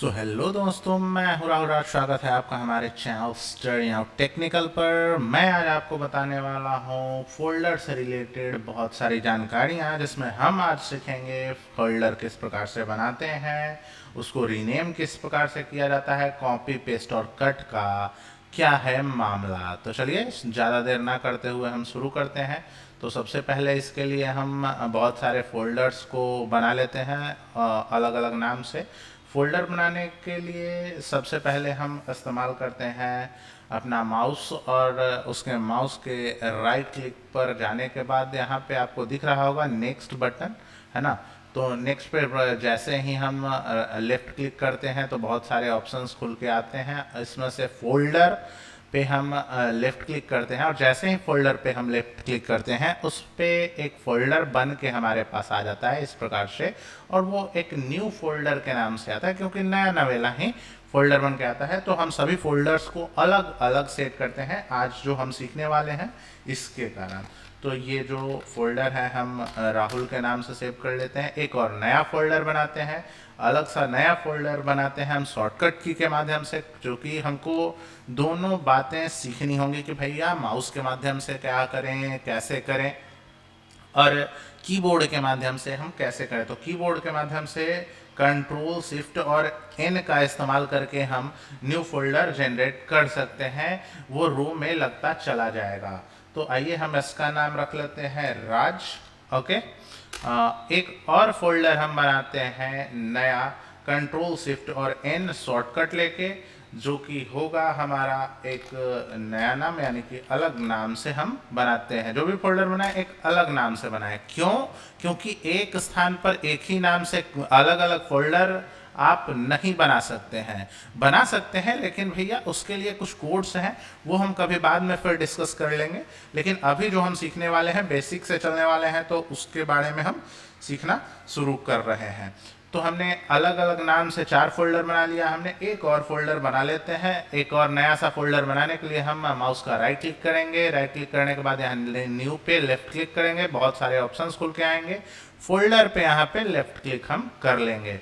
Hello दोस्तों, मैं हूँ राहुल राज। स्वागत है आपका हमारे चैनल स्टडी आउट टेक्निकल पर। मैं आज आपको बताने वाला हूँ फोल्डर से रिलेटेड बहुत सारी जानकारियाँ, जिसमें हम आज सीखेंगे फोल्डर किस प्रकार से बनाते हैं, उसको रीनेम किस प्रकार से किया जाता है, कॉपी पेस्ट और कट का क्या है मामला। तो चलिए ज़्यादा देर ना करते हुए हम शुरू करते हैं। तो सबसे पहले इसके लिए हम बहुत सारे फोल्डर्स को बना लेते हैं अलग अलग नाम से। फोल्डर बनाने के लिए सबसे पहले हम इस्तेमाल करते हैं अपना माउस, और उसके माउस के राइट क्लिक पर जाने के बाद यहाँ पे आपको दिख रहा होगा नेक्स्ट बटन, है ना। तो नेक्स्ट पे जैसे ही हम लेफ्ट क्लिक करते हैं तो बहुत सारे ऑप्शंस खुल के आते हैं। इसमें से फोल्डर पे हम लेफ्ट क्लिक करते हैं, और जैसे ही फोल्डर पे हम लेफ्ट क्लिक करते हैं उस पे एक फोल्डर बन के हमारे पास आ जाता है इस प्रकार से। और वो एक न्यू फोल्डर के नाम से आता है, क्योंकि नया नवेला ही फोल्डर बन के आता है। तो हम सभी फोल्डर्स को अलग अलग सेट करते हैं आज जो हम सीखने वाले हैं इसके कारण। तो ये जो फोल्डर है हम राहुल के नाम से सेव कर लेते हैं। एक और नया फोल्डर बनाते हैं, अलग सा नया फोल्डर बनाते हैं हम शॉर्टकट की के माध्यम से, जो कि हमको दोनों बातें सीखनी होंगी कि भैया माउस के माध्यम से क्या करें, कैसे करें, और कीबोर्ड के माध्यम से हम कैसे करें। तो कीबोर्ड के माध्यम से कंट्रोल शिफ्ट और एन का इस्तेमाल करके हम न्यू फोल्डर जनरेट कर सकते हैं, वो रो में लगता चला जाएगा। तो आइए हम इसका नाम रख लेते हैं राज। ओके, एक और फोल्डर हम बनाते हैं नया, कंट्रोल शिफ्ट और एन शॉर्टकट लेके, जो कि होगा हमारा एक नया नाम, यानी कि अलग नाम से हम बनाते हैं। जो भी फोल्डर बनाए एक अलग नाम से बनाए। क्यों? क्योंकि एक स्थान पर एक ही नाम से अलग अलग फोल्डर आप नहीं बना सकते हैं। बना सकते हैं, लेकिन भैया उसके लिए कुछ कोड्स हैं, वो हम कभी बाद में फिर डिस्कस कर लेंगे। लेकिन अभी जो हम सीखने वाले हैं बेसिक से चलने वाले हैं, तो उसके बारे में हम सीखना शुरू कर रहे हैं। तो हमने अलग अलग नाम से 4 फोल्डर बना लिया। हमने एक और फोल्डर बना लेते हैं। एक और नया सा फोल्डर बनाने के लिए हम माउस का राइट क्लिक करेंगे। राइट क्लिक करने के बाद यहाँ न्यू पे लेफ्ट क्लिक करेंगे, बहुत सारे ऑप्शंस खुल के आएंगे। फोल्डर पे यहाँ पे लेफ्ट क्लिक हम कर लेंगे,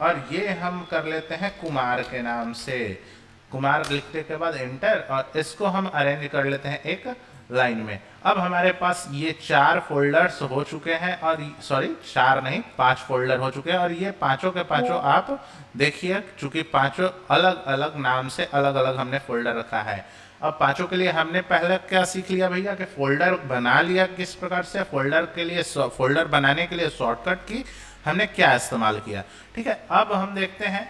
और ये हम कर लेते हैं कुमार के नाम से। कुमार लिखने के बाद एंटर, और इसको हम अरेंज कर लेते हैं एक लाइन में। अब हमारे पास ये 4 फोल्डर्स हो चुके हैं, और सॉरी 4 नहीं 5 फोल्डर हो चुके हैं। और ये पांचों के पांचों आप देखिए, चूंकि पांचों अलग अलग नाम से अलग अलग हमने फोल्डर रखा है। अब पांचों के लिए हमने पहले क्या सीख लिया भैया, कि फोल्डर बना लिया किस प्रकार से। फोल्डर के लिए फोल्डर बनाने के लिए शॉर्टकट की हमने क्या इस्तेमाल किया। ठीक है, अब हम देखते हैं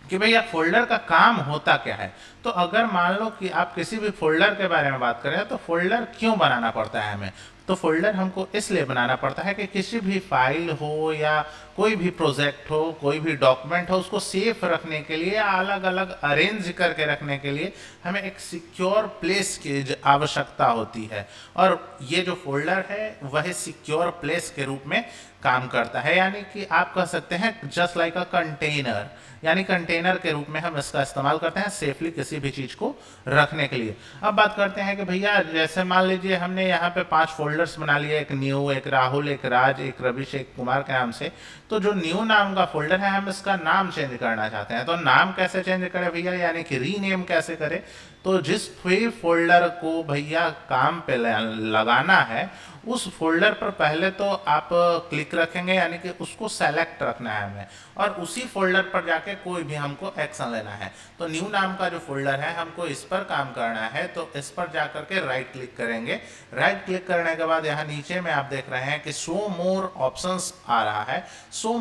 कि भैया फोल्डर का काम होता क्या है। तो अगर मान लो कि आप किसी भी फोल्डर के बारे में बात करें, तो फोल्डर क्यों बनाना पड़ता है हमें। तो फोल्डर हमको इसलिए बनाना पड़ता है कि किसी भी फाइल हो या कोई भी प्रोजेक्ट हो, कोई भी डॉक्यूमेंट हो, उसको सेफ रखने के लिए, अलग अलग अरेंज करके रखने के लिए हमें एक सिक्योर प्लेस की आवश्यकता होती है। और ये जो फोल्डर है वह सिक्योर प्लेस के रूप में काम करता है। यानी कि आप कह सकते हैं जस्ट लाइक अ कंटेनर, यानी कंटेनर के रूप में हम इसका इस्तेमाल करते हैं सेफली किसी भी चीज को रखने के लिए। अब बात करते हैं कि भैया जैसे मान लीजिए हमने यहाँ पे 5 फोल्डर्स बना लिए, एक न्यू, एक राहुल, एक राज, एक रविश, एक कुमार के नाम से। तो जो न्यू नाम का फोल्डर है हम इसका नाम चेंज करना चाहते हैं। तो नाम कैसे चेंज करें भैया, यानी कि रीनेम कैसे करें। तो जिस भी फोल्डर को भैया काम पे लगाना है, उस फोल्डर पर पहले तो आप क्लिक रखेंगे, यानी कि उसको सेलेक्ट रखना है हमें, और उसी फोल्डर पर जाके कोई भी हमको एक्शन लेना है। तो न्यू नाम का जो फोल्डर है हमको इस पर काम करना है, तो इस पर जाकर के राइट क्लिक करेंगे। राइट क्लिक करने के बाद यहाँ नीचे में आप देख रहे हैं कि शो मोर ऑप्शंस आ रहा है। शो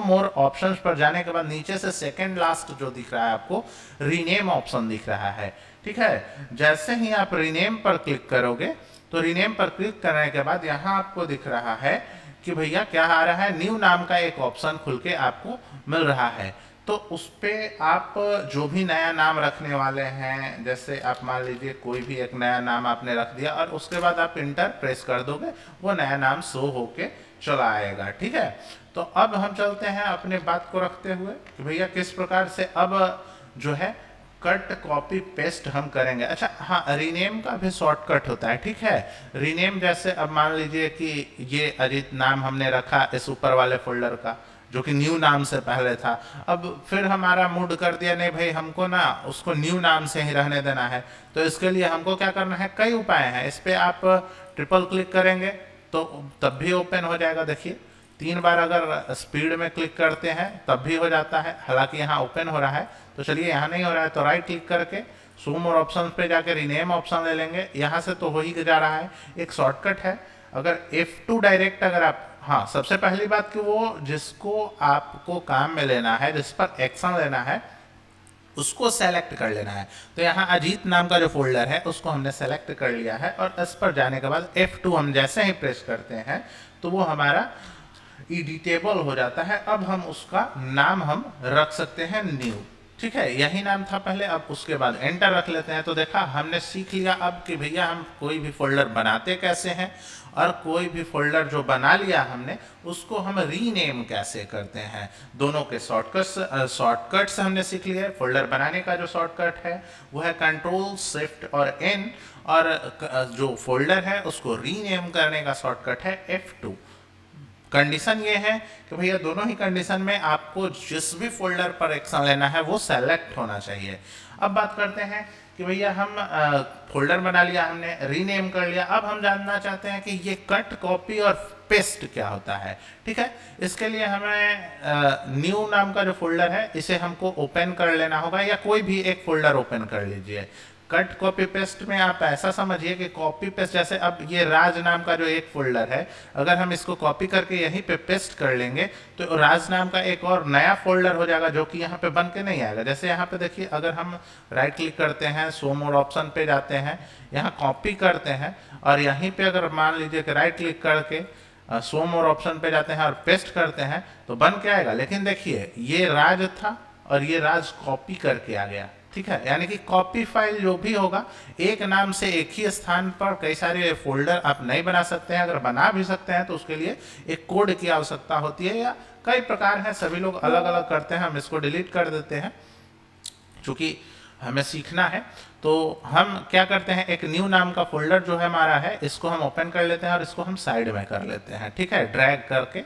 मोर ऑप्शंस पर जाने के बाद नीचे से सेकेंड लास्ट जो दिख रहा है आपको रीनेम ऑप्शन दिख रहा है। ठीक है, जैसे ही आप रीनेम पर क्लिक करोगे, तो रीनेम पर क्लिक करने के बाद यहाँ आपको दिख रहा है कि भैया क्या आ रहा है, न्यू नाम का एक ऑप्शन खुल के आपको मिल रहा है। तो उस पर आप जो भी नया नाम रखने वाले हैं, जैसे आप मान लीजिए कोई भी एक नया नाम आपने रख दिया, और उसके बाद आप इंटर प्रेस कर दोगे, वो नया नाम शो होके चला आएगा। ठीक है, तो अब हम चलते हैं अपने बात को रखते हुए कि भैया किस प्रकार से अब जो है कट कॉपी पेस्ट हम करेंगे। अच्छा हाँ, रीनेम का भी शॉर्टकट होता है। ठीक है, रीनेम जैसे अब मान लीजिए कि ये अजीत नाम हमने रखा इस ऊपर वाले फोल्डर का, जो कि न्यू नाम से पहले था। अब फिर हमारा मूड कर दिया नहीं भाई, हमको ना उसको न्यू नाम से ही रहने देना है। तो इसके लिए हमको क्या करना है, कई उपाय हैं। इस पर आप ट्रिपल क्लिक करेंगे तो तब भी ओपन हो जाएगा। देखिए 3 बार अगर स्पीड में क्लिक करते हैं तब भी हो जाता है, हालांकि यहाँ ओपन हो रहा है। तो चलिए यहाँ नहीं हो रहा है तो राइट क्लिक करके शो मोर ऑप्शन पे जाकर रीनेम ऑप्शन ले लेंगे। यहाँ से तो हो ही जा रहा है। एक शॉर्टकट है, अगर F2 डायरेक्ट अगर आप, हाँ सबसे पहली बात कि वो जिसको आपको काम में लेना है, जिस पर एक्शन लेना है, उसको सेलेक्ट कर लेना है। तो यहाँ अजीत नाम का जो फोल्डर है उसको हमने सेलेक्ट कर लिया है और इस पर जाने के बाद F2 हम जैसे ही प्रेस करते हैं तो वो हमारा एडिटेबल हो जाता है। अब हम उसका नाम हम रख सकते हैं न्यू, ठीक है, यही नाम था पहले। अब उसके बाद एंटर रख लेते हैं। तो देखा हमने सीख लिया अब कि भैया हम कोई भी फोल्डर बनाते कैसे हैं, और कोई भी फोल्डर जो बना लिया हमने उसको हम रीनेम कैसे करते हैं। दोनों के शॉर्टकट्स हमने सीख लिए। फोल्डर बनाने का जो शॉर्टकट है वो है कंट्रोल शिफ्ट और एन, और जो फोल्डर है उसको रीनेम करने का शॉर्टकट है F2। कंडीशन ये है कि भैया दोनों ही कंडीशन में आपको जिस भी फोल्डर पर एक्शन लेना है वो सेलेक्ट होना चाहिए। अब बात करते हैं कि भैया हम फोल्डर बना लिया हमने, रीनेम कर लिया। अब हम जानना चाहते हैं कि ये कट, कॉपी और पेस्ट क्या होता है। ठीक है, इसके लिए हमें न्यू नाम का जो फोल्डर है इसे हमको ओपन कर लेना होगा, या कोई भी एक फोल्डर ओपन कर लीजिए। कट कॉपी पेस्ट में आप ऐसा समझिए कि कॉपी पेस्ट, जैसे अब ये राज नाम का जो एक फोल्डर है, अगर हम इसको कॉपी करके यहीं पे पेस्ट कर लेंगे तो राज नाम का एक और नया फोल्डर हो जाएगा जो कि यहाँ पे बन के नहीं आएगा। जैसे यहाँ पे देखिए, अगर हम राइट क्लिक करते हैं, शो मोर ऑप्शन पे जाते हैं, यहाँ कॉपी करते हैं और यहीं पे अगर मान लीजिए कि राइट क्लिक करके शो मोर ऑप्शन पे जाते हैं और पेस्ट करते हैं तो बन के आएगा। लेकिन देखिए ये राज था और ये राज कॉपी करके आ गया। ठीक है, यानी कि कॉपी फाइल जो भी होगा, एक नाम से एक ही स्थान पर कई सारे फोल्डर आप नहीं बना सकते हैं। अगर बना भी सकते हैं तो उसके लिए एक कोड की आवश्यकता होती है, या कई प्रकार हैं, सभी लोग अलग अलग करते हैं। हम इसको डिलीट कर देते हैं क्योंकि हमें सीखना है। तो हम क्या करते हैं, एक न्यू नाम का फोल्डर जो है हमारा है, इसको हम ओपन कर लेते हैं और इसको हम साइड में कर लेते हैं। ठीक है, ड्रैग करके।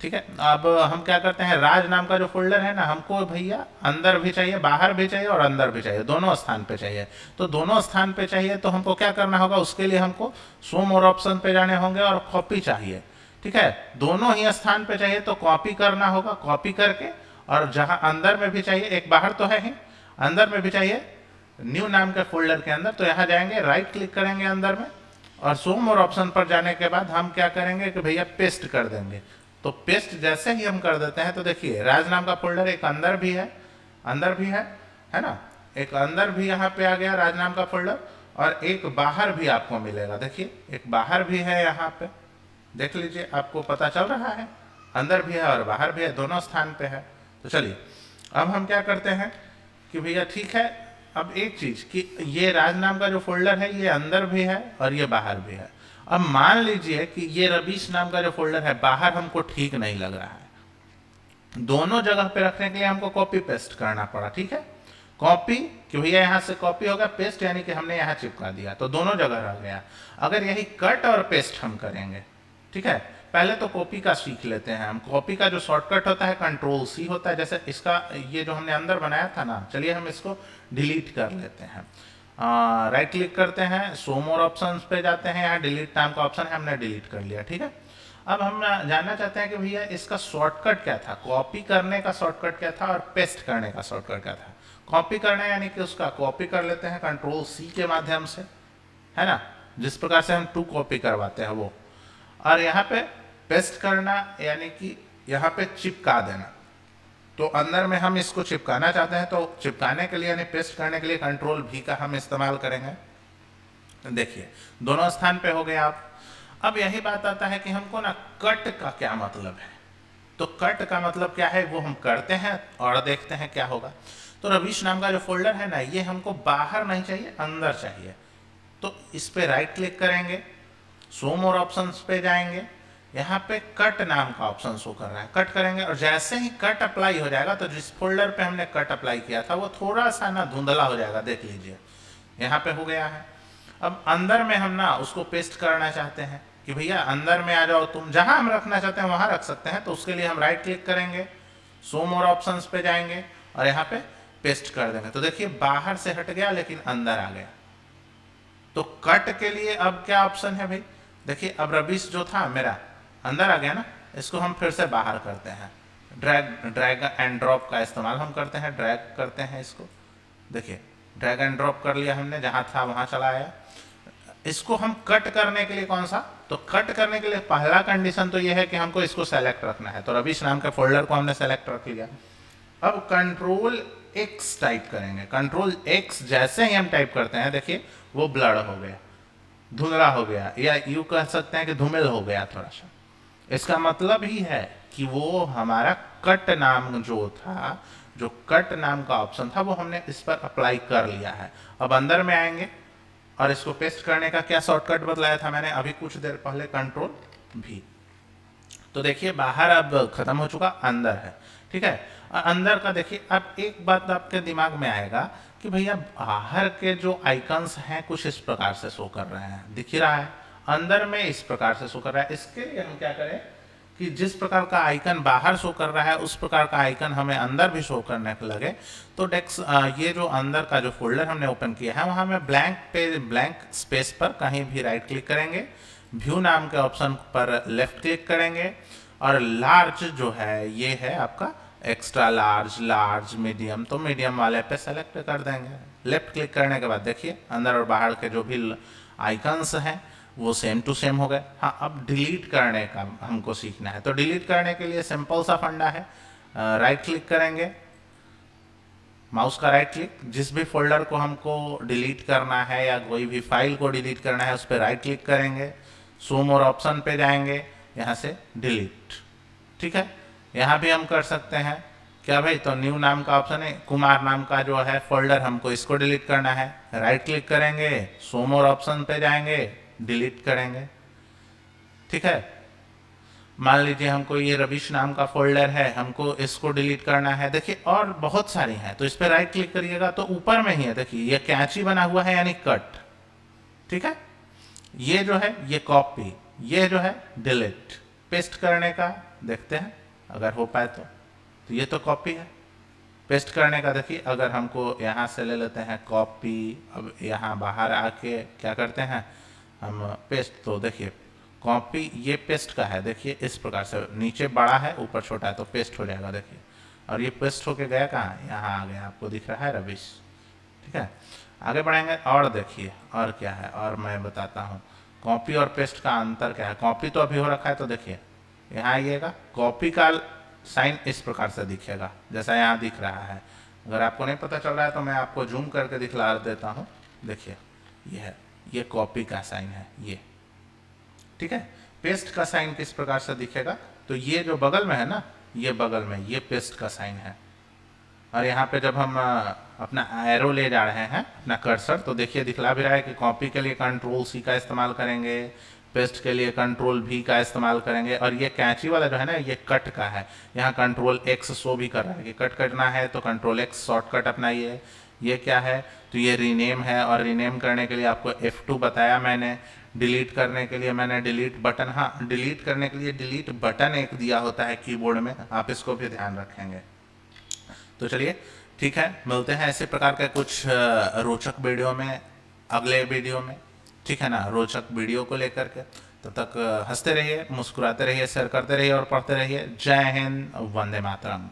ठीक है, अब हम क्या करते हैं, राज नाम का जो फोल्डर है ना, हमको भैया अंदर भी चाहिए, बाहर भी चाहिए और अंदर भी चाहिए, दोनों स्थान पे चाहिए। तो दोनों स्थान पे चाहिए तो हमको क्या करना होगा, उसके लिए हमको शो मोर ऑप्शन पे जाने होंगे और कॉपी चाहिए। ठीक है, दोनों ही स्थान पे चाहिए तो कॉपी करना होगा। कॉपी करके, और जहां अंदर में भी चाहिए, एक बाहर तो है ही, अंदर में भी चाहिए न्यू नाम के फोल्डर के अंदर, तो यहाँ जाएंगे, राइट क्लिक करेंगे अंदर में, और शो मोर ऑप्शन पर जाने के बाद हम क्या करेंगे कि भैया पेस्ट कर देंगे। तो पेस्ट जैसे ही हम कर देते हैं तो देखिए राज नाम का फोल्डर एक अंदर भी है, अंदर भी है ना, एक अंदर भी यहाँ पे आ गया राज नाम का फोल्डर, और एक बाहर भी आपको मिलेगा। देखिए एक बाहर भी है यहाँ पे, देख लीजिए, आपको पता चल रहा है, अंदर भी है और बाहर भी है, दोनों स्थान पे है। तो चलिए अब हम क्या करते हैं कि भैया ठीक है, अब एक चीज कि ये राज नाम का जो फोल्डर है ये अंदर भी है और ये बाहर भी है। अब मान लीजिए कि ये रवीश नाम का जो फोल्डर है बाहर हमको ठीक नहीं लग रहा है, दोनों जगह पे रखने के लिए हमको कॉपी पेस्ट करना पड़ा। ठीक है, कॉपी कि भैया यहाँ से कॉपी होगा, पेस्ट यानी कि हमने यहाँ चिपका दिया तो दोनों जगह रह गया। अगर यही कट और पेस्ट हम करेंगे, ठीक है, पहले तो कॉपी का सीख लेते हैं हम। कॉपी का जो शॉर्टकट होता है कंट्रोल सी होता है, जैसे इसका ये जो हमने अंदर बनाया था ना, चलिए हम इसको डिलीट कर लेते हैं। राइट क्लिक करते हैं, शो मोर ऑप्शंस पे जाते हैं, यहाँ डिलीट नाम का ऑप्शन है, हमने डिलीट कर लिया। ठीक है, अब हम जानना चाहते हैं कि भैया इसका शॉर्टकट क्या था, कॉपी करने का शॉर्टकट क्या था और पेस्ट करने का शॉर्टकट क्या था। कॉपी करना यानी कि उसका कॉपी कर लेते हैं कंट्रोल सी के माध्यम से, है ना, जिस प्रकार से हम 2 कॉपी करवाते हैं वो। और यहाँ पे पेस्ट करना यानी कि यहाँ पे चिपका देना। तो अंदर में हम इसको चिपकाना चाहते हैं तो चिपकाने के लिए यानी पेस्ट करने के लिए कंट्रोल भी का हम इस्तेमाल करेंगे। देखिए दोनों स्थान पे हो गए आप। अब यही बात आता है कि हमको ना कट का क्या मतलब है। तो कट का मतलब क्या है वो हम करते हैं और देखते हैं क्या होगा। तो रवीश नाम का जो फोल्डर है ना, ये हमको बाहर नहीं चाहिए, अंदर चाहिए। तो इस पे राइट क्लिक करेंगे, शो मोर ऑप्शंस पे जाएंगे, यहाँ पे कट नाम का ऑप्शन शो कर रहा है, कट करेंगे और जैसे ही कट अप्लाई हो जाएगा, तो जिस फोल्डर पे हमने कट अप्लाई किया था वो थोड़ा सा ना धुंधला हो जाएगा, देख लीजिए यहाँ पे हो गया है। अब अंदर में हम ना उसको पेस्ट करना चाहते हैं, कि भैया अंदर में आ जाओ, तुम जहां हम रखना चाहते हैं वहां रख सकते हैं। तो उसके लिए हम राइट क्लिक करेंगे, शो मोर ऑप्शंस पे जाएंगे और यहाँ पे पेस्ट कर देंगे। तो देखिए बाहर से हट गया लेकिन अंदर आ गया। तो कट के लिए अब क्या ऑप्शन है भाई, देखिए अब रबिश जो था मेरा अंदर आ गया ना, इसको हम फिर से बाहर करते हैं। ड्रैग एंड ड्रॉप का इस्तेमाल हम करते हैं, ड्रैग करते हैं इसको, देखिए ड्रैग एंड ड्रॉप कर लिया हमने, जहां था वहां चला आया। इसको हम कट करने के लिए कौन सा, तो कट करने के लिए पहला कंडीशन तो यह है कि हमको इसको सेलेक्ट रखना है। तो रबिश नाम के फोल्डर को हमने सेलेक्ट रख लिया। अब कंट्रोल एक्स टाइप करेंगे। कंट्रोल एक्स जैसे ही हम टाइप करते हैं देखिए वो ब्लर हो गया, धुंधला हो गया, या यूं कह सकते हैं कि धूमिल हो गया थोड़ा सा। इसका मतलब ही है कि वो हमारा कट नाम जो था, जो कट नाम का ऑप्शन था, वो हमने इस पर अप्लाई कर लिया है। अब अंदर में आएंगे और इसको पेस्ट करने का क्या शॉर्टकट बतलाया था मैंने अभी कुछ देर पहले, कंट्रोल भी। तो देखिए बाहर अब खत्म हो चुका, अंदर है, ठीक है। और अंदर का देखिए, अब एक बात आपके दिमाग में आएगा कि भैया बाहर के जो आइकन्स हैं कुछ इस प्रकार से शो कर रहे हैं, दिख ही रहा है, अंदर में इस प्रकार से शो कर रहा है। इसके लिए हम क्या करें कि जिस प्रकार का आइकन बाहर शो कर रहा है उस प्रकार का आइकन हमें अंदर भी शो करने लगे। तो ये जो अंदर का जो फोल्डर हमने ओपन किया है वहां में ब्लैंक स्पेस पर कहीं भी राइट क्लिक करेंगे, व्यू नाम के ऑप्शन पर लेफ्ट क्लिक करेंगे और लार्ज जो है ये है आपका एक्स्ट्रा लार्ज, लार्ज, मीडियम, तो मीडियम वाले पे सेलेक्ट कर देंगे। लेफ्ट क्लिक करने के बाद देखिए अंदर और बाहर के जो भी आइकन्स हैं वो सेम टू सेम हो गए। हाँ, अब डिलीट करने का हमको सीखना है। तो डिलीट करने के लिए सिंपल सा फंडा है, राइट क्लिक करेंगे, माउस का राइट क्लिक, जिस भी फोल्डर को हमको डिलीट करना है या कोई भी फाइल को डिलीट करना है उस पर राइट क्लिक करेंगे, शो मोर ऑप्शन पे जाएंगे, यहाँ से डिलीट, ठीक है। यहाँ भी हम कर सकते हैं क्या भाई, तो न्यू नाम का ऑप्शन है, कुमार नाम का जो है फोल्डर, हमको इसको डिलीट करना है, राइट क्लिक करेंगे, शो मोर ऑप्शन पे जाएंगे, डिलीट करेंगे, ठीक है। मान लीजिए हमको ये रबिश नाम का फोल्डर है, हमको इसको डिलीट करना है, देखिए और बहुत सारी हैं। तो इस पर राइट क्लिक करिएगा तो ऊपर में ही है, देखिए ये कैंची बना हुआ है यानी कट, ठीक है। ये जो है ये कॉपी, ये जो है डिलीट। पेस्ट करने का देखते हैं अगर हो पाए तो ये तो कॉपी है। पेस्ट करने का देखिए अगर हमको यहाँ से ले लेते हैं कॉपी, अब यहाँ बाहर आके क्या करते हैं हम पेस्ट, तो देखिए कॉपी ये पेस्ट का है, देखिए इस प्रकार से नीचे बड़ा है ऊपर छोटा है तो पेस्ट हो जाएगा, देखिए। और ये पेस्ट होके गया कहाँ, यहाँ आ गया, आपको दिख रहा है रबिश, ठीक है। आगे बढ़ेंगे और देखिए और क्या है, और मैं बताता हूँ कॉपी और पेस्ट का अंतर क्या है। कॉपी तो अभी हो रखा है, तो देखिए यहाँ आइएगा, कॉपी का साइन इस प्रकार से दिखेगा जैसा यहाँ दिख रहा है। अगर आपको नहीं पता चल रहा है तो मैं आपको जूम करके दिखला देता हूँ, देखिए ये है, ये कॉपी का साइन है ये, ठीक है। पेस्ट का साइन किस प्रकार से दिखेगा, तो ये जो बगल में है ना, ये बगल में ये पेस्ट का साइन है। और यहाँ पे जब हम अपना एरो ले जा रहे हैं अपना कर्सर, तो देखिए दिखला भी रहा है कि कॉपी के लिए कंट्रोल सी का इस्तेमाल करेंगे, पेस्ट के लिए कंट्रोल भी का इस्तेमाल करेंगे, और ये कैंची वाला जो है ना ये कट का है, यहाँ कंट्रोल एक्स शो भी कर रहा है कि कट करना है तो कंट्रोल एक्स शॉर्टकट अपनाइए। ये क्या है, तो ये रीनेम है, और रीनेम करने के लिए आपको F2 बताया मैंने, डिलीट करने के लिए मैंने डिलीट बटन, हाँ डिलीट करने के लिए डिलीट बटन एक दिया होता है कीबोर्ड में, आप इसको भी ध्यान रखेंगे। तो चलिए ठीक है, मिलते हैं ऐसे प्रकार के कुछ रोचक वीडियो में अगले वीडियो में, ठीक है ना, रोचक वीडियो को लेकर के। तब तक हंसते रहिए, मुस्कुराते रहिए, शेयर करते रहिए और पढ़ते रहिए। जय हिंद, वंदे मातरम।